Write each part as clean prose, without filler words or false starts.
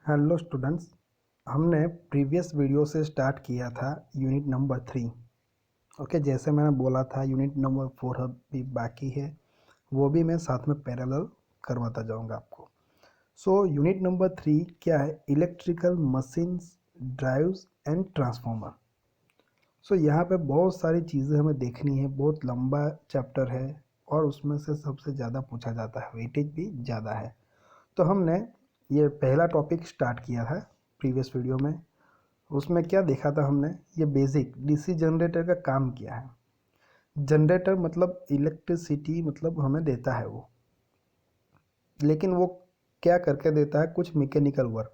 Hello students. हमने previous video से start किया था यूनिट नंबर 3। ओके, जैसे मैंने बोला था यूनिट नंबर 4 अभी बाकी है, वो भी मैं साथ में पैरेलल करवाता जाऊंगा आपको। सो यूनिट नंबर 3 क्या है? Electrical machines, drives and transformer. So यहाँ पे बहुत सारी चीज़ें हमें देखनी है, बहुत लंबा चैप्टर है और उसमें से सबसे ज़्यादा पूछा जाता है, वेटेज भी ज़्यादा है। तो हमने ये पहला टॉपिक स्टार्ट किया था प्रीवियस वीडियो में। उसमें क्या देखा था हमने? ये बेसिक डीसी जनरेटर का काम क्या है। जनरेटर मतलब इलेक्ट्रिसिटी मतलब हमें देता है वो, लेकिन वो क्या करके देता है? कुछ मैकेनिकल वर्क।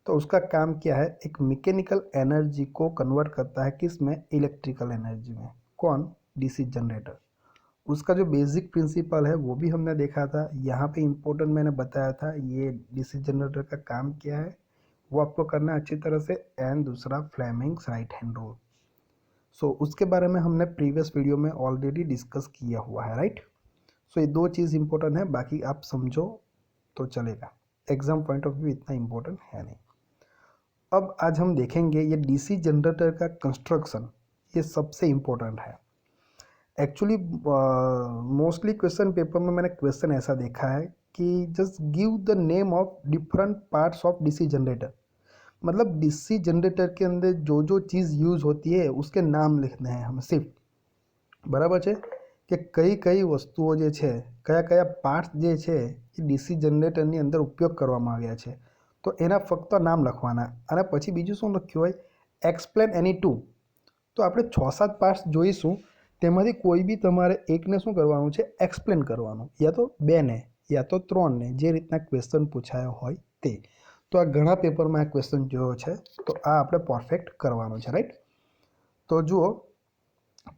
तो उसका काम क्या है? एक मैकेनिकल एनर्जी को कन्वर्ट करता है किस में? इलेक्ट्रिकल एनर्जी में। कौन? DC generator. उसका जो बेसिक प्रिंसिपल है वो भी हमने देखा था। यहाँ पे इम्पोर्टेंट मैंने बताया था ये डीसी जनरेटर का काम क्या है, वो आपको करना है अच्छी तरह से। एंड दूसरा फ्लेमिंग्स राइट हैंड रूल। सो उसके बारे में हमने प्रीवियस वीडियो में ऑलरेडी डिस्कस किया हुआ है, राइट। सो ये दो चीज़ इंपॉर्टेंट है, बाकी आप समझो तो चलेगा। एग्जाम पॉइंट ऑफ व्यू इतना इंपॉर्टेंट है नहीं। अब आज हम देखेंगे ये डीसी जनरेटर का कंस्ट्रक्शन, ये सबसे इम्पोर्टेंट है। एक्चुअली मोस्टली क्वेश्चन पेपर में मैंने क्वेश्चन ऐसा देखा है कि just give the name of different parts of DC generator. मतलब डीसी जनरेटर के अंदर जो जो चीज़ यूज़ होती है उसके नाम लिखने हैं हमें सिर्फ। बराबर है कि कई कई वस्तुओं જે છે, કયા કયા પાર્ટ્સ જે છે એ ડીસી જનરેટરની અંદર ઉપયોગ કરવામાં આવ્યા છે, તો એના ફક્ત નામ લખવાના. અને પછી બીજું શું લખ્યું હોય? એક્સપ્લેન એની ટુ. તો આપણે 6-7 પાર્ટ્સ જોઈશું, તેમાંથી કોઈ બી તમારે એકને શું કરવાનું છે? એક્સપ્લેન કરવાનું, યા તો બેને યા તો ત્રણને, જે રીતના ક્વેશ્ચન પૂછાયો હોય તે. તો આ ઘણા પેપરમાં આ ક્વેશ્ચન જોયો છે, તો આ આપણે પરફેક્ટ કરવાનું છે, રાइट। तो जुओ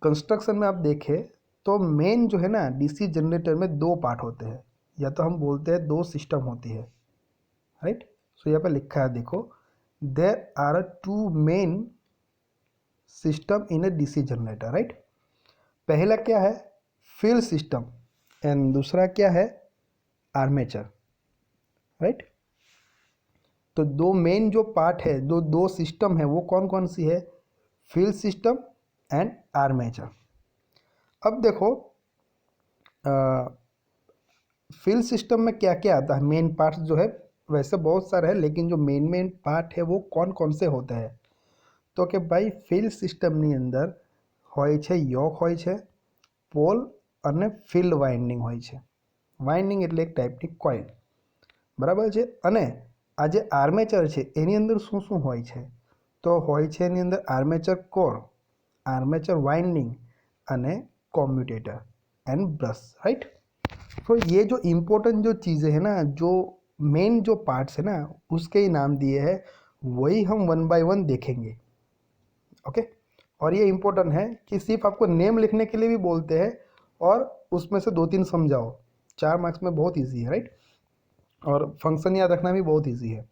कंस्ट्रक्शन में आप देखें तो मेन जो है ना, डीसी जनरेटर में दो पार्ट होते हैं, या तो हम बोलते हैं दो सिस्टम होती है, राइट। सो यहाँ पे लिखा है, देखो, there are two main system in a DC generator, right. पहला क्या है? Field system. एंड दूसरा क्या है? Armature, right. तो दो मेन जो पार्ट है, दो दो सिस्टम है, वो कौन कौन सी है? Field system and armature. अब देखो फील्ड सिस्टम में क्या क्या आता है? मेन पार्ट्स जो है वैसे बहुत सारे हैं, लेकिन जो मेन पार्ट है वो कौन कौन से होते हैं? तो कि भाई फील्ड सिस्टमની અંદર હોય છે યોક હોય છે, પોલ અને ફિલ્ડ વાઇન્ડિંગ હોય છે। વાઇન્ડિંગ એટલે એક ટાઈપની કોઇલ, બરાબર છે। અને આ જે આર્મેચર છે એની અંદર શું શું હોય છે? તો હોય છે એની અંદર આર્મેચર કોર, આર્મેચર વાઇન્ડિંગ અને कॉम्यूटेटर एंड ब्रश, राइट। तो ये जो इम्पोर्टेंट जो चीज़ें हैं ना, जो मेन जो पार्ट्स है ना, उसके ही नाम दिए हैं, वही हम वन बाय वन देखेंगे, ओके। और ये इम्पोर्टेंट है कि सिर्फ आपको नेम लिखने के लिए भी बोलते हैं और उसमें से 2-3 समझाओ, 4 मार्क्स में बहुत ईजी है, राइट। और फंक्शन याद रखना भी बहुत ईजी है।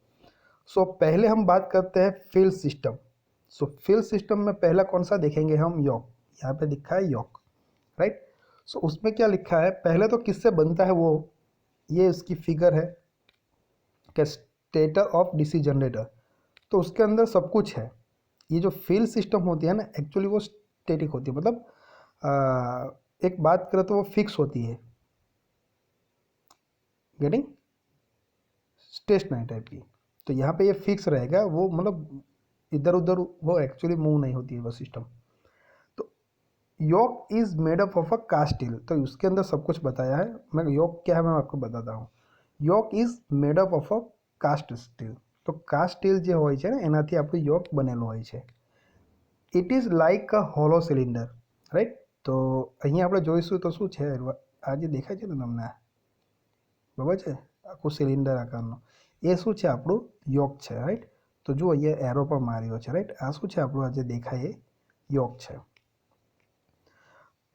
सो पहले हम बात करते हैं फील्ड सिस्टम। सो फील्ड सिस्टम में पहला कौन सा देखेंगे हम? योक। यहाँ पे लिखा है योक, राइट। सो उसमें क्या लिखा है? पहले तो किससे बनता है वो, ये उसकी फिगर है कि स्टेटर ऑफ डीसी जनरेटर। तो उसके अंदर सब कुछ है। ये जो फील्ड सिस्टम होती है ना, एक्चुअली वो स्टेटिक होती है, मतलब एक बात करें तो वो फिक्स होती है, गेटिंग, स्टेशनरी टाइप की। तो यहाँ पे ये फिक्स रहेगा, वो मतलब इधर उधर वो एक्चुअली मूव नहीं होती है वो सिस्टम। तो yoke is made up of a cast steel. तो उसके अंदर सब कुछ बताया है। मैं योक क्या है मैं आपको बताता हूँ। Yoke is made up of a cast steel. તો કાસ્ટ સ્ટીલ જે હોય છે ને, એનાથી આપણું યોક બનેલું હોય છે। It is like a hollow cylinder, right. તો અહીંયા આપણે જોઈશું તો શું છે, આ જે દેખાય છે ને તમને, બરાબર છે, આખું સિલિન્ડર આકારનું, એ શું છે? આપણું યોક છે, રાઈટ। તો જુઓ અહીંયા એરો પણ માર્યો છે, રાઈટ। આ શું છે? આપણું આ જે દેખાય એ યોક છે।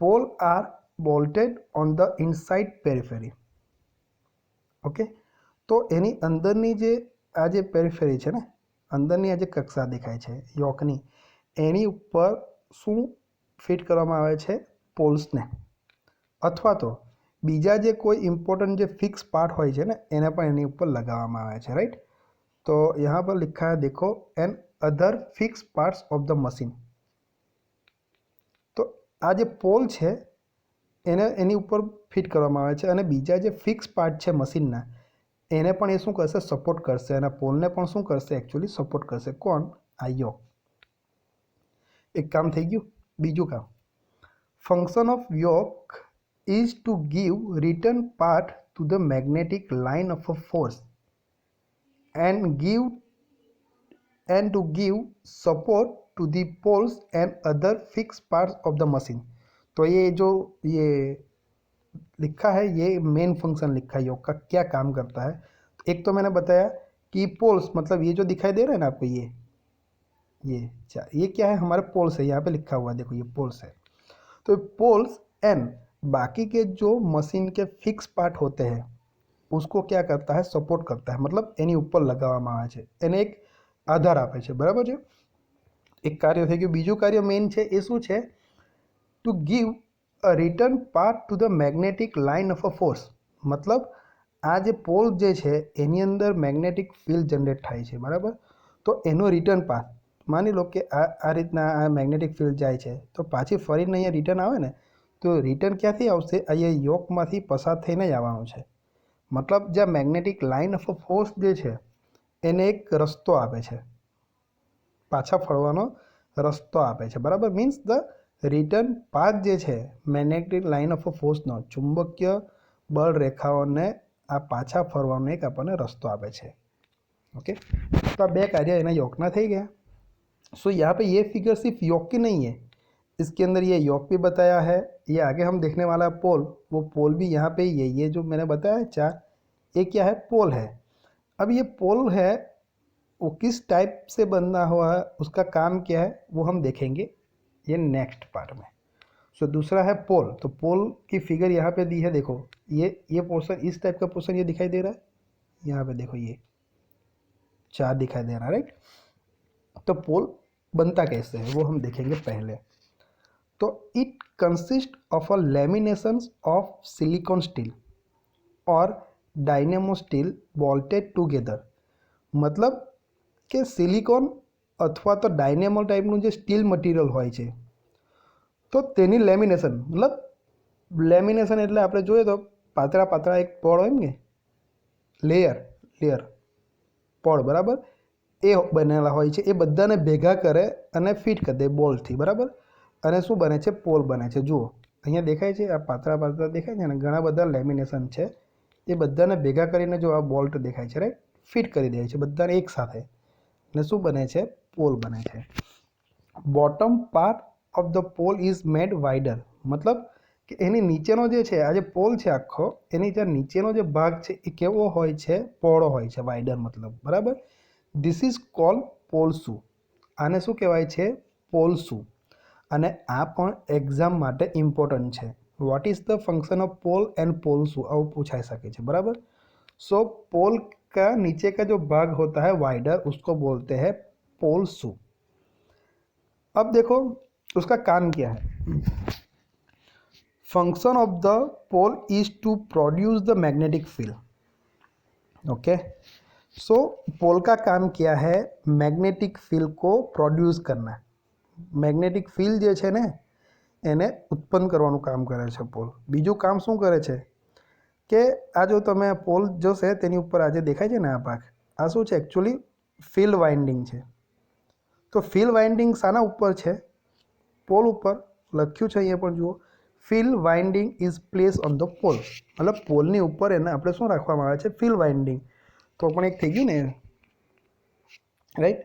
Pole are bolted on the inside periphery, okay. તો એની અંદરની જે આ જે પેરિફેરી છે ને, અંદરની આ જે કક્ષા દેખાય છે યોકની, એની ઉપર શું ફિટ કરવામાં આવે છે? પોલ્સને, અથવા તો બીજા જે કોઈ ઇમ્પોર્ટન્ટ જે ફિક્સ પાર્ટ હોય છે ને, એને પણ એની ઉપર લગાવવામાં આવે છે, રાઈટ। तो यहाँ पर लिखा है देखो and other fix parts of the machine. तो आ जे पोल है એને એની ઉપર ફિટ કરવામાં આવે છે અને બીજા જે ફિક્સ પાર્ટ છે મશીનના એને પણ એ શું કરશે સપોર્ટ કરશે અને પોલને પણ શું કરશે एक्चुअली સપોર્ટ કરશે કોણ આ યોક। એક કામ થઈ ગયું। બીજું કામ function of yoke is to give return part to the magnetic line of a force and to give support to the poles and other fixed parts of the machine। तो ये जो ये लिखा है ये मेन फंक्शन लिखा है योग का, क्या काम करता है। एक तो मैंने बताया कि पोल्स मतलब ये जो दिखाई दे रहा है ना आपको ये क्या है हमारे पोल्स है, यहाँ पे लिखा हुआ है देखो ये पोल्स है। तो पोल्स एंड बाकी के जो मशीन के फिक्स पार्ट होते हैं उसको क्या करता है सपोर्ट करता है, मतलब एनी ऊपर लगावવામાં આવે છે, એને એક આધાર આપે છે, બરાબર છે। એક કાર્ય થઈ ગયું। બીજું કાર્ય મેઇન છે એ શું છે to give a return part to the magnetic line of a force. मतलब આ જે પોલ જે છે એની અંદર મેગ્નેટિક ફિલ્ડ જનરેટ થાય છે, બરાબર। તો એનો રિટર્ન પાથ માની લો કે આ રીતના આ મેગ્નેટિક ફિલ્ડ જાય છે તો પાછી ફરીને અહીંયા રિટર્ન આવે ને તો રિટર્ન ક્યાંથી આવશે અહીંયા યોકમાંથી પસાર થઈને જ આવવાનું છે। मतलब જે magnetic line of a force જે છે એને એક રસ્તો આપે છે, પાછા ફરવાનો રસ્તો આપે છે, બરાબર। મીન્સ ધ રિટર્ન પાથ જે છે મેગ્નેટિક લાઇન ઓફ અ ફોર્સનો ચુંબકીય બળ રેખાઓને આ પાછા ફરવાનો એક આપણને રસ્તો આપે છે। ओके तो आ 2 कार्य एना योकना થઈ ગયા। सो यहाँ पे ये फिगर सिर्फ योक की नहीं है, इसके अंदर ये योक भी बताया है, ये आगे हम देखने वाला पोल वो पोल भी यहाँ पे ही है। ये जो मैंने बताया 4 ये क्या है पोल है। अब ये पोल है वो किस टाइप से बनना हुआ है उसका काम क्या है वो हम देखेंगे ये नेक्स्ट पार्ट में। सो दूसरा है पोल। तो पोल की फिगर यहाँ पे दी है देखो, ये पोर्शन इस टाइप का पोर्शन ये दिखाई दे रहा है, यहाँ पे देखो ये 4 दिखाई दे रहा है, राइट। तो पोल बनता कैसे है वो हम देखेंगे पहले। तो it consist of a lamination of silicon steel और डायनेमो स्टील बोल्टेड टुगेदर। मतलब કે સિલિકોન અથવા તો ડાયનેમો ટાઈપનું જે સ્ટીલ મટીરિયલ હોય છે તો તેની લેમિનેશન मतलब લેમિનેશન એટલે આપણે જોઈએ તો પાતળા પાતળા એક પડ હોય ને લેયર પડ, બરાબર, એ બનેલા હોય છે, એ બધાને ભેગા કરે અને ફિટ કરી દે બોલ્ટથી, બરાબર। અને શું બને છે પોલ બને છે। જુઓ અહીંયા દેખાય છે આ પાતળા પાતળા દેખાય છે ને ઘણા બધા લેમિનેશન છે, એ બધાને ભેગા કરીને જો આ બોલ્ટ દેખાય છે, રાઈટ, ફિટ કરી દે છે બધાને એક સાથે ને શું બને છે પોલ બને છે। Bottom part of the pole is made wider. मतलब કે એની નીચેનો જે છે આ જે પોલ છે આખો એની જે નીચેનો જે ભાગ છે એ કેવો હોય છે પહોળો હોય છે, વાઇડર मतलब, બરાબર। ધીસ ઇઝ કોલ્ડ પોલ શૂ। આને શું કહેવાય છે પોલ શૂ। અને આ પણ એક્ઝામ માટે ઇમ્પોર્ટન્ટ છે। What is the function of pole and pole shoe આવું પૂછાઈ શકે છે, બરાબર। सो पोल का नीचे का जो भाग होता है वाइडर उसको बोलते हैं पोल शू। अब देखो उसका काम क्या है। Function of the pole is to produce the magnetic field. Okay so pole का काम क्या है मैग्नेटिक फील्ड को प्रोड्यूस करना। मैग्नेटिक फील्ड જે છે ને એને ઉત્પન્ન કરવાનું કામ કરે છે પોલ। બીજું કામ શું કરે છે કે આ જો તમે પોલ જોશે તેની ઉપર આજે દેખાય છે ને આ ભાગ આ શું છે एक्चुअली ફિલ્ડ વાઇન્ડિંગ છે। તો ફિલ્ડ વાઇન્ડિંગ શાના ઉપર છે પોલ ઉપર લખ્યું છે અહીંયા પણ જુઓ field winding is place on the pole. मतलब પોલની ઉપર એને આપણે શું રાખવામાં આવે છે ફિલ્ડ વાઇન્ડિંગ। તો પણ એક થઈ ગયું ને, right.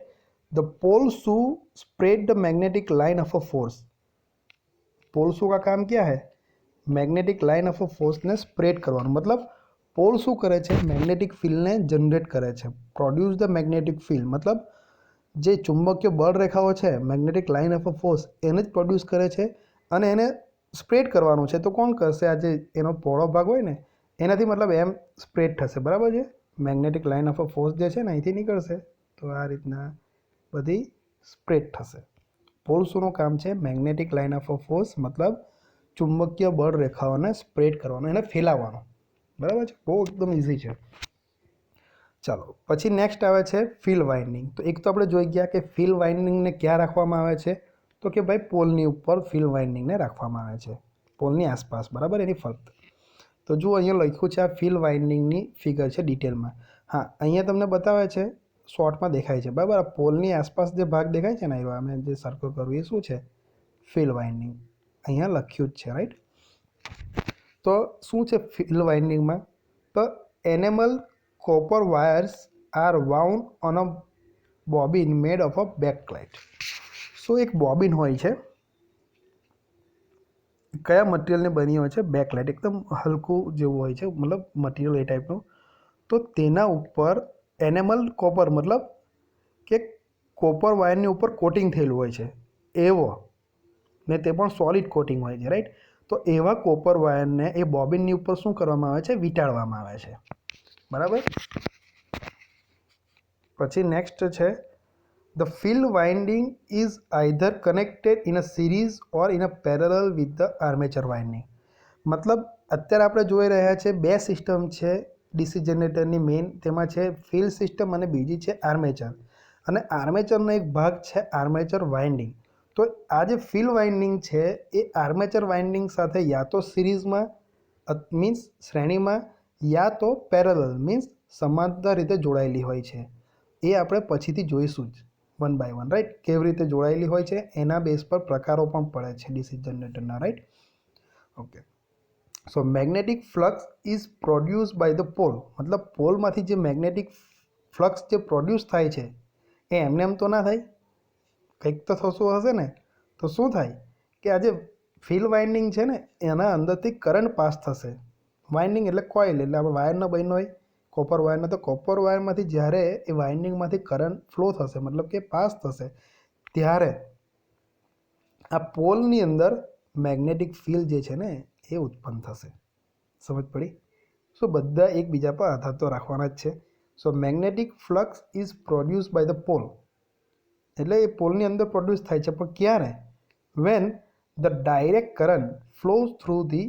The pole shoe spread the magnetic line of a force. Pole shoe का काम क्या है magnetic line of a force ने स्प्रेड करवानुं। मतलब पोल शू करे छे मैग्नेटिक फील्ड ने जनरेट करे छे, प्रोड्यूस द मैग्नेटिक फील्ड। मतलब जे चुंबकीय बल रेखाओ छे magnetic line of a force एने ज प्रोड्यूस करे छे अने एने स्प्रेड करवानुं छे। तो कोण करशे आ जे एनो पહોળો भाग होय ने एनाथी मतलब एम स्प्रेड थशे, बराबर छे। Magnetic line of a force जे छे ने અહીંથી નીકળશે તો આ રીતના બધી સ્પ્રેડ થશે। પોલ શૂનું કામ છે magnetic line of a force मतलब ચુંબકીય બળ રેખાઓને સ્પ્રેડ કરવાનો એને ફેલાવવાનો, બરાબર છે। બહુ એકદમ ઇઝી છે। ચાલો પછી નેક્સ્ટ આવે છે ફિલ વાઇન્ડિંગ. તો એક તો આપણે જોઈ ગયા કે ફિલ વાઇન્ડિંગને ક્યાં રાખવામાં આવે છે, તો કે ભાઈ પોલની ઉપર ફિલ વાઇન્ડિંગને રાખવામાં આવે છે, પોલની આસપાસ, બરાબર, એની ફરતે. તો જુઓ અહીંયા લખ્યું છે આ ફિલ વાઇન્ડિંગની ફિગર છે ડિટેલમાં. હા, અહીંયા તમને બતાવે છે, શોર્ટમાં દેખાય છે, બરાબર. આ પોલની આસપાસ જે ભાગ દેખાય છે ને, એ અમે જે સર્કલ કરવું એ શું છે, ફિલ વાઇન્ડિંગ. અહીંયા લખ્યું જ છે, રાઈટ. તો શું છે ફિલ વાઇન્ડિંગમાં? તો enamel copper wires are wound on a bobbin made of a backlight. સો એક બોબિન હોય છે, કયા મટીરિયલને બની હોય છે? બેકલાઇટ, એકદમ હલકું જેવું હોય છે, મતલબ મટીરિયલ એ ટાઈપનું. તો તેના ઉપર એનેમલ કોપર, મતલબ કે કોપર વાયરની ઉપર કોટિંગ થયેલું હોય છે એવો, ને તે પણ સોલિડ કોટિંગ હોય છે, રાઈટ. તો એવા કોપર વાયરને એ બોબિનની ઉપર શું કરવામાં આવે છે? વીંટાળવામાં આવે છે, બરાબર. પછી નેક્સ્ટ છે the field winding is either connected in a series or in a parallel with the armature winding. મતલબ અત્યારે આપણે જોઈ રહ્યા છે બે સિસ્ટમ છે ડીસી જનરેટરની મેઇન, તેમાં છે ફિલ સિસ્ટમ અને બીજી છે આર્મેચર. અને આર્મેચરનો એક ભાગ છે આર્મેચર વાઇન્ડિંગ. તો આ જે ફિલ વાઇન્ડિંગ છે એ આર્મેચર વાઇન્ડિંગ સાથે યા તો સિરીઝમાં મીન્સ શ્રેણીમાં, યા તો પેરેલલ મીન્સ સમાંતર રીતે જોડાયેલી હોય છે. એ આપણે પછીથી જોઈશું જ વન બાય વન, રાઈટ. કેવી રીતે જોડાયેલી હોય છે એના બેઝ પર પ્રકારો પણ પડે છે ડીસી જનરેટરના, right. Okay. So magnetic flux is produce by the pole. મતલબ પોલમાંથી જે મેગ્નેટિક ફ્લક્સ જે પ્રોડ્યુસ થાય છે એ એમને એમ તો ના થાય, કંઈક તો થતું હશે ને. તો શું થાય કે આ જે ફિલ વાઇન્ડિંગ છે ને એના અંદરથી કરંટ પાસ થશે. વાઇન્ડિંગ એટલે કોઇલ, એટલે આપણે વાયરનો બન્યો હોય કોપર વાયરનો, તો કોપર વાયરમાંથી જ્યારે એ વાઇન્ડિંગમાંથી કરંટ ફ્લો થશે, મતલબ કે પાસ થશે, ત્યારે આ પોલની અંદર મેગ્નેટિક ફિલ્ડ જે છે ને એ ઉત્પન્ન થશે. સમજ પડી? સો બધા એકબીજા પર આધાર તો રાખવાના જ છે. So magnetic flux is produce by the pole, એટલે એ પોલની અંદર પ્રોડ્યુસ થાય છે, પણ ક્યારે? When the direct current flows through the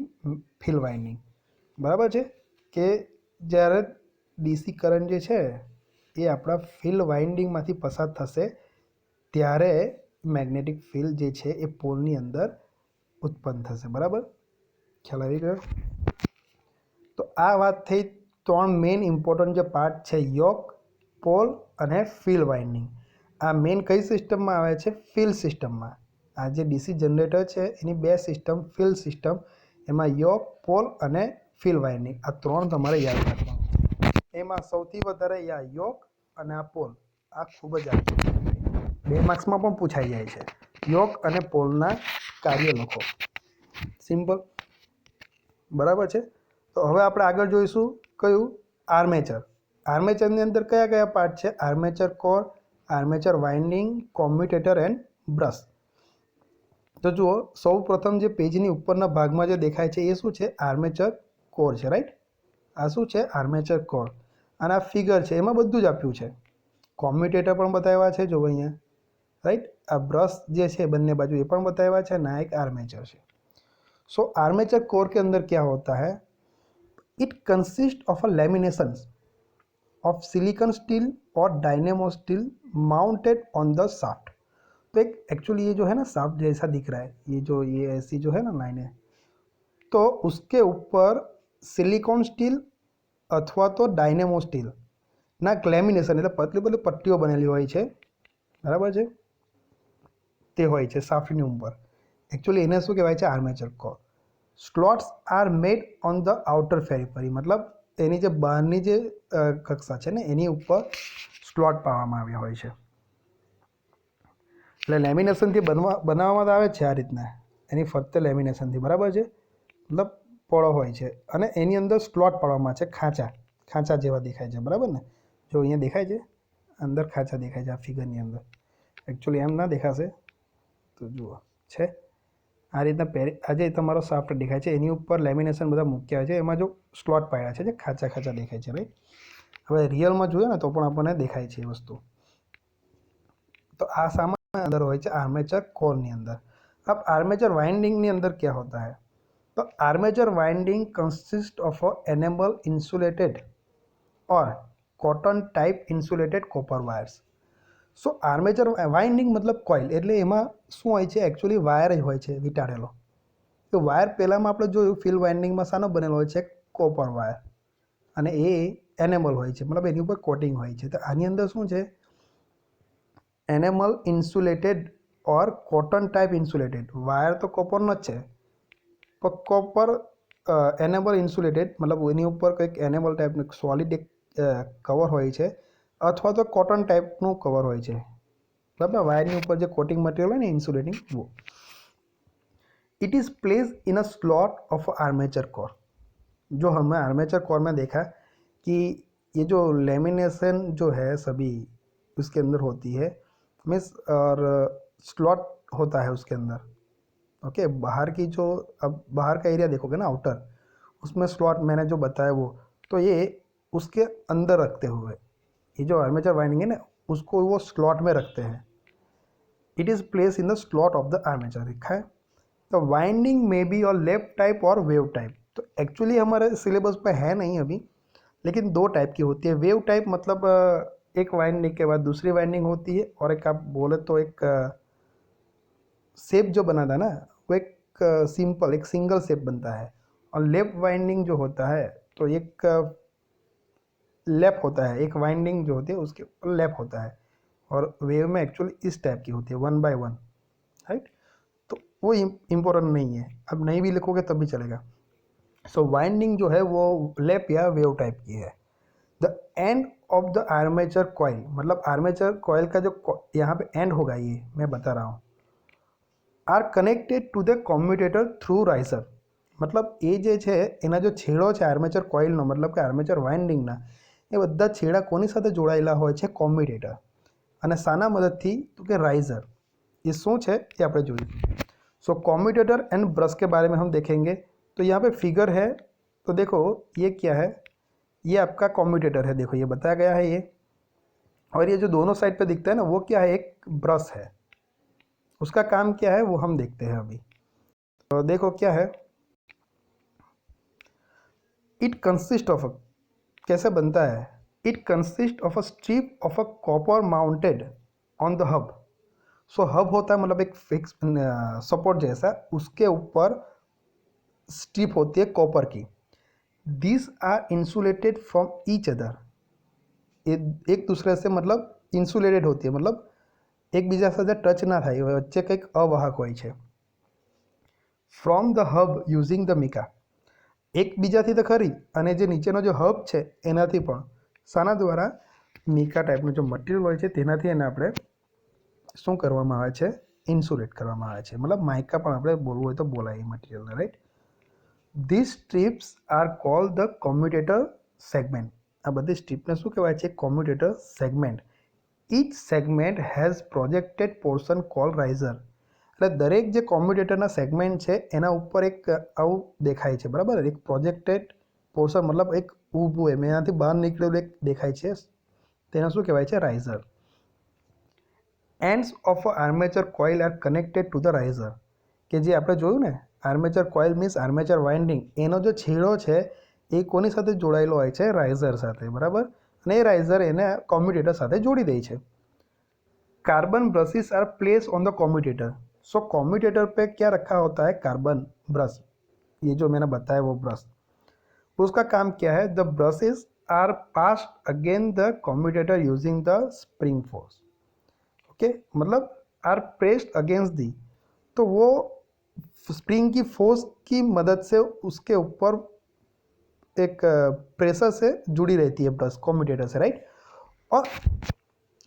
field winding. બરાબર છે કે જ્યારે ડીસી કરંટ જે છે એ આપણા ફિલ વાઇન્ડિંગમાંથી પસાર થશે ત્યારે મેગ્નેટિક ફિલ્ડ જે છે એ પોલની અંદર ઉત્પન્ન થશે, બરાબર. ખ્યાલ આવી ગયો? તો આ વાત થઈ ત્રણ મેઇન ઇમ્પોર્ટન્ટ જે પાર્ટ છે, યોક, પોલ અને ફિલ વાઇન્ડિંગ. આ મેઇન કઈ સિસ્ટમમાં આવે છે? ફિલ સિસ્ટમમાં. આ જે ડીસી જનરેટર છે એની બે સિસ્ટમ, ફિલ સિસ્ટમ, એમાં યોક, પોલ અને ફિલ વાઇન્ડિંગ, આ ત્રણ તમારે યાદ રાખવાનું. એમાં સૌથી વધારે યોક અને આ પોલ, આ ખૂબ જ આવે, 2 માર્ક્સમાં પણ પૂછાઈ જાય છે. યોક અને પોલના કાર્ય લખો, સિમ્પલ, બરાબર છે. તો હવે આપણે આગળ જોઈશું કયું? આર્મેચર. આર્મેચરની અંદર કયા કયા પાર્ટ છે? Armature core, armature winding, commutator and brush. તો જુઓ, સૌ પ્રથમ જે પેજની ઉપરના ભાગમાં જે દેખાય છે એ શું છે? આર્મેચર કોર છે, રાઈટ. આ શું છે? Armature core. અને આ ફિગર છે એમાં બધું જ આપ્યું છે. કોમ્યુટેટર પણ બતાવ્યા છે, જો અહીંયા, राइट. आ ब्रश जे है बन्ने बाजू ये पण बताया है ना, एक आर्मेचर है. सो आर्मेचर कोर के अंदर क्या होता है? It consist of a lamination of silicon steel और dynamo steel mounted on the shaft. तो एक एक्चुअली ये जो है ना शाफ्ट जैसा दिख रहा है, ये ऐसी जो है ना लाइन है, तो उसके ऊपर सिलिकॉन स्टील अथवा तो डायनेमो स्टील ना लेमिनेशन એટલે પતલી પતલી પટ્ટીઓ બનેલી હોય છે, બરાબર છે, તે હોય છે શાફ્ટની ઉપર. એકચ્યુઅલી એને શું કહેવાય છે? Armature core. Slots are made on the outer periphery, મતલબ એની જે બહારની જે કક્ષા છે ને એની ઉપર સ્લોટ પાડવામાં આવ્યા હોય છે. એટલે લેમિનેશનથી બનાવવામાં આવે છે આ રીતના, એની ફરતે લેમિનેશનથી, બરાબર છે, મતલબ પોળો હોય છે અને એની અંદર સ્લોટ પાડવામાં છે, ખાંચા જેવા દેખાય છે, બરાબર ને. જો અહીંયા દેખાય છે, અંદર ખાંચા દેખાય છે આ ફિગરની અંદર. એકચ્યુઅલી એમ ના દેખાશે તો જુઓ છે આ રીતના આજે તમારો શાફ્ટ દેખાય છે, એની ઉપર લેમિનેશન બધા મૂક્યા છે, એમાં જો સ્લોટ પાડ્યા છે જે ખાંચા દેખાય છે, રાઈટ. હવે રિયલમાં જોઈએ ને તો પણ આપણને દેખાય છે એ વસ્તુ. તો આ સામાન્ય અંદર હોય છે આર્મેચર કોરની અંદર. अब आर्मेचर वाइंडिंग ની અંદર क्या होता है? तो armature winding consist of a enamel insulated और cotton type insulated copper wires. So armature winding મતલબ કોઇલ, એટલે એમાં શું હોય છે, એકચ્યુઅલી વાયર જ હોય છે વીંટાળેલો. તો વાયર પહેલાંમાં આપણે જોયું ફિલ્ડ વાઇન્ડિંગમાં શાનો બનેલો હોય છે, કોપર વાયર, અને એ એનેમલ હોય છે, મતલબ એની ઉપર કોટિંગ હોય છે. તો આની અંદર શું છે, એનેમલ ઇન્સ્યુલેટેડ ઓર કોટન ટાઈપ ઇન્સ્યુલેટેડ. વાયર તો કોપરનો જ છે, પણ કોપર એનેમલ ઇન્સ્યુલેટેડ મતલબ એની ઉપર કંઈક એનેમલ ટાઈપનું સોલિડ એક કવર હોય છે, અથવા તો કોટન ટાઈપનું કવર હોય છે, બરાબર. વાયરની ઉપર જે કોટિંગ મટીરિयल હોય ને ઇન્સ્યુલેટિંગ, वो it is place in a slot of armature core. जो हमें आर्मेचर कोर में देखा कि ये जो लेमिनेशन जो है सभी उसके अंदर होती है, मीन्स और स्लॉट होता है उसके अंदर. ओके, बाहर की जो, अब बाहर का एरिया देखोगे ना आउटर, उसमें स्लॉट मैंने जो बताया वो, तो ये उसके अंदर रखते हुए ये जो आर्मेचर वाइंडिंग है ना, उसको वो स्लॉट में रखते हैं. It is place in the slot of the armature लिखा है. तो वाइंडिंग में बी और लेफ्ट टाइप और वेव टाइप. तो एक्चुअली हमारे सिलेबस पे है नहीं अभी, लेकिन दो टाइप की होती है. वेव टाइप मतलब एक वाइंडिंग के बाद दूसरी वाइंडिंग होती है, और एक आप बोले तो एक शेप जो बना था ना, वो एक सिंपल एक सिंगल शेप बनता है. और लेफ्ट वाइंडिंग जो होता है तो एक लैप होता है, एक वाइंडिंग जो होती है उसके ऊपर लैप होता है. और वेव में एक्चुअली इस टाइप की होती है, 1 बाय 1, राइट. तो वो इम्पोर्टेंट नहीं है, अब नहीं भी लिखोगे तब भी चलेगा. सो वाइंडिंग जो है वो लैप या वेव टाइप की है. The end of the armature coil, मतलब आर्मेचर कॉइल का जो यहाँ पे एंड होगा, ये मैं बता रहा हूँ, are connected to the commutator through riser. मतलब એ જે છે એના જો છેડો છે આર્મેચર કોઇલનો, મતલબ કે આર્મેચર વાઇન્ડિંગના, એ બધા છેડા કોની સાથે જોડાયેલા હોય છે, કોમ્યુટેટર. અને શાના મદદથી, તો કે રાइजर. ये શું છે એ આપણે જોઈએ. सो कम्यूटेटर एंड ब्रश के बारे में हम देखेंगे. तो यहाँ पे फिगर है, तो देखो ये क्या है, ये आपका कम्यूटेटर है, देखो ये बताया गया है ये. और ये जो दोनों साइड पे दिखता है ना, वो क्या है, एक ब्रश है. उसका काम क्या है वो हम देखते हैं अभी. तो देखो क्या है, इट कंसिस्ट ऑफ, कैसे बनता है, it consist of a strip of a copper mounted on the hub. So hub होता है मतलब एक फिक्स सपोर्ट जैसा, उसके ऊपर स्ट्रिप होती है कॉपर की. This are insulated from each other. एक दूसरे से मतलब इंसुलेटेड होती है, मतलब એકબીજા સાથે ટચ ના થાય, વચ્ચે કંઈક અવાહક હોય છે. From the hub using the mica. એકબીજાથી તો ખરી, અને જે નીચેનો જે હબ છે એનાથી પણ, શાના દ્વારા, મિકા ટાઈપનું જો મટીરિયલ હોય છે તેનાથી એને આપણે શું કરવામાં આવે છે, ઇન્સ્યુલેટ કરવામાં આવે છે. મતલબ માઇકા પણ આપણે બોલવું હોય તો બોલાય એ મટીરિયલને, right. This strips are called the commutator segment. આ બધી સ્ટ્રીપને શું કહેવાય છે, commutator segment. Each segment has projected portion call riser. એટલે દરેક જે કોમ્યુટેટરના સેગમેન્ટ છે એના ઉપર એક આવું દેખાય છે, બરાબર. એક પ્રોજેક્ટેડ પોર્શન મતલબ એક ઊભું એમ એનાથી બહાર નીકળેલું એક દેખાય છે, તેને શું કહેવાય છે, riser. Ends of armature coil are connected to the riser. કે જે આપણે જોયું ને, armature coil means armature winding, એનો જે છેડો છે એ કોની સાથે જોડાયેલો હોય છે, રાઇઝર સાથે, બરાબર. અને એ રાइजर એને कम्यूटेटर સાથે જોડી દે છે. Carbon brushes are place on the commutator. So commutator पे क्या रखा होता है, कार्बन ब्रश. ये जो मैंने बताया वो ब्रश, उसका काम क्या है, the brushes are passed against the commutator using the spring force. Okay, मतलब आर प्रेस्ड अगेंस्ट दी, तो वो स्प्रिंग की फोर्स की मदद से उसके ऊपर एक प्रेशर से जुड़ी रहती है ब्रश कम्यूटेटर से, राइट. और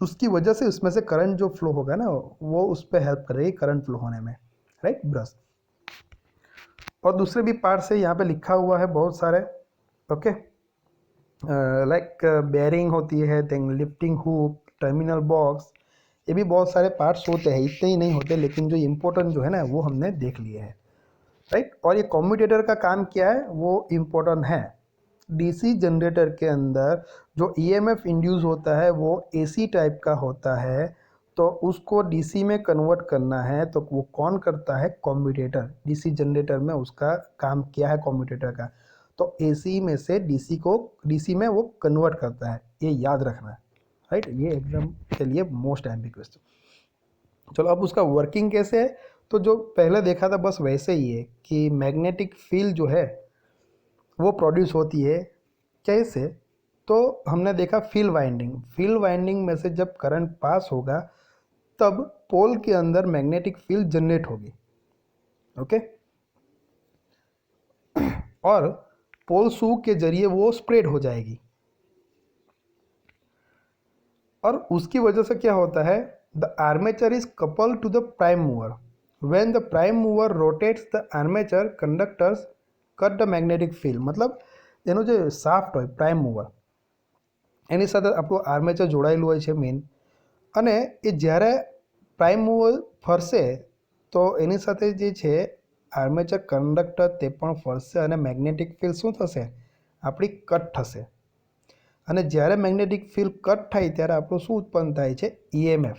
उसकी वजह से उसमें से करंट जो फ्लो होगा ना, वो उस पर हेल्प करेगी करंट फ्लो होने में, राइट, ब्रश. और दूसरे भी पार्ट से यहाँ पे लिखा हुआ है बहुत सारे. ओके, लाइक बेयरिंग होती है, then lifting hook, terminal box, ये भी बहुत सारे पार्ट्स होते हैं, इतने ही नहीं होते, लेकिन जो इम्पोर्टेंट जो है ना वो हमने देख लिए हैं, राइट. और ये कम्यूटेटर का काम क्या है वो इम्पोर्टेंट है. डीसी जनरेटर के अंदर जो ईएमएफ इंड्यूस होता है वो एसी टाइप का होता है, तो उसको डीसी में कन्वर्ट करना है तो वो कौन करता है, कम्यूटेटर. डीसी जनरेटर में उसका काम क्या है कम्यूटेटर का, तो एसी में से डीसी को डीसी में वो कन्वर्ट करता है, ये याद रखना है, राइट। ये एग्जाम के लिए मोस्ट एम्बिग्युअस। चलो अब उसका वर्किंग कैसे है, तो जो पहले देखा था बस वैसे ही है कि मैग्नेटिक फील्ड जो है वो प्रोड्यूस होती है कैसे, तो हमने देखा फील्ड वाइंडिंग में से जब करंट पास होगा तब पोल के अंदर मैग्नेटिक फील्ड जनरेट होगी, ओके। और पोल शू के जरिए वो स्प्रेड हो जाएगी, और उसकी वजह से क्या होता है, the armature is couple to the prime mover, when the prime mover rotates the armature conductors cut the magnetic field. मतलब એનો જે શાફ્ટ હોય પ્રાઇમ મૂવર એની સાથે આપણું આર્મેચર જોડાયેલું હોય છે મેઇન, અને એ જ્યારે પ્રાઇમ મૂવર ફરશે તો એની સાથે જે છે આર્મેચર કંડક્ટર તે પણ ફરશે અને મેગ્નેટિક ફિલ્ડ શું થશે, આપણી કટ થશે। અને જ્યારે મેગ્નેટિક ફિલ્ડ કટ થાય ત્યારે આપણું શું ઉત્પન્ન થાય છે, ईएमएफ।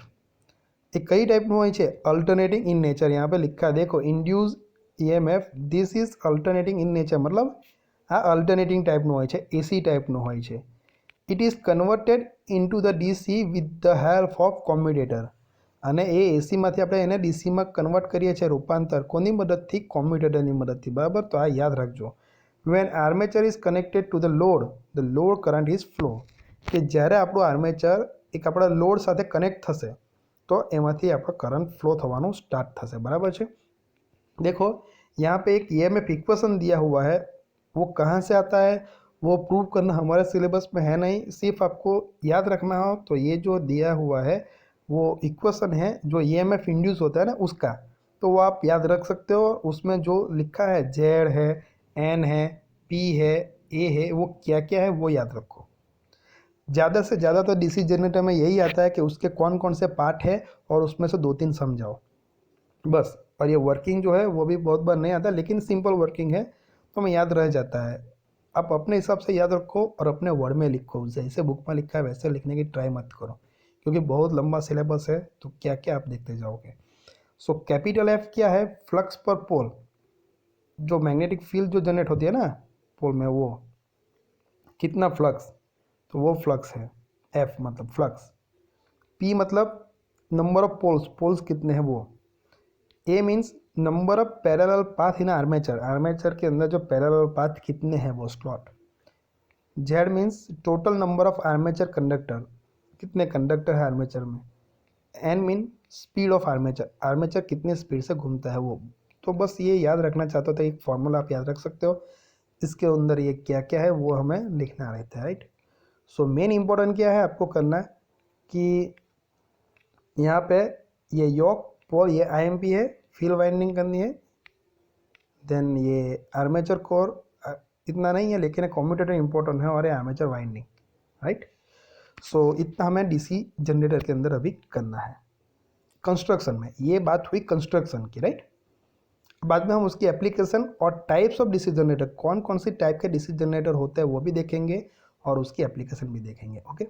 ये कई टाइपનું હોય છે, अल्टरनेटिंग इन नेचर, यहाँ पे लिखा है देखो, induce EMF this is alternating in nature, मतलब આ અલ્ટરનેટિંગ ટાઈપનું હોય છે, એસી ટાઈપનું હોય છે। It is converted into the DC with the help of commutator, અને એ એસીમાંથી આપણે એને ડીસીમાં કન્વર્ટ કરીએ છીએ રૂપાંતર કોની મદદથી, કોમ્યુટેટરની મદદથી, બરાબર। તો આ યાદ રાખજો। When armature is connected to the load current is flow, કે જ્યારે આપણું આર્મેચર એક આપણા લોડ સાથે કનેક્ટ થશે તો એમાંથી આપણો કરંટ ફ્લો થવાનું સ્ટાર્ટ થશે, બરાબર છે। देखो यहाँ पे एक ईएमएफ इक्वेशन दिया हुआ है, वो कहाँ से आता है वो प्रूव करना हमारे सिलेबस में है नहीं, सिर्फ आपको याद रखना हो तो ये जो दिया हुआ है वो इक्वेशन है जो ईएमएफ इंड्यूस होता है ना उसका, तो वो आप याद रख सकते हो। उसमें जो लिखा है जेड है, एन है, पी है, ए है, वो क्या क्या है वो याद रखो। ज़्यादा से ज़्यादा तो डीसी जनरेटर में यही आता है कि उसके कौन कौन से पार्ट है और उसमें से 2-3 समझाओ बस। और ये वर्किंग जो है वो भी बहुत बार नहीं आता, लेकिन सिंपल वर्किंग है तो हमें याद रह जाता है। आप अपने हिसाब से याद रखो और अपने वर्ड में लिखो, जैसे बुक में लिखा है वैसे लिखने की ट्राई मत करो, क्योंकि बहुत लंबा सिलेबस है तो क्या क्या आप देखते जाओगे। सो कैपिटल एफ क्या है, फ्लक्स पर पोल, जो मैग्नेटिक फील्ड जो जनरेट होती है ना पोल में, वो कितना फ्लक्स, तो वो फ्लक्स है, एफ मतलब फ्लक्स। पी मतलब नंबर ऑफ पोल्स, पोल्स कितने हैं वो। A means number of parallel path in armature, armature के अंदर जो पैरेलल पाथ कितने हैं वो slot. Z means total number of armature conductor, कितने कंडक्टर है आर्मेचर में। N mean speed of armature, armature कितने स्पीड से घूमता है वो। तो बस ये याद रखना चाहते हो तो एक फॉर्मूला आप याद रख सकते हो, इसके अंदर ये क्या क्या है वो हमें लिखना रहता है, राइट। सो मेन इंपॉर्टेंट क्या है आपको करना कि यहाँ पे ये योक पोल, ये आईएमपी है, फील्ड वाइंडिंग करनी है। देन ये आर्मेचर कोर इतना नहीं है, लेकिन कम्यूटेटर इंपॉर्टेंट है, और ये आर्मेचर वाइंडिंग, राइट। सो इतना हमें डीसी जनरेटर के अंदर अभी करना है। कंस्ट्रक्शन में ये बात हुई कंस्ट्रक्शन की, राइट। बाद में हम उसकी एप्लीकेशन और टाइप्स ऑफ डीसी जनरेटर, कौन कौन सी टाइप के डीसी जनरेटर होते हैं वो भी देखेंगे और उसकी एप्लीकेशन भी देखेंगे, ओके।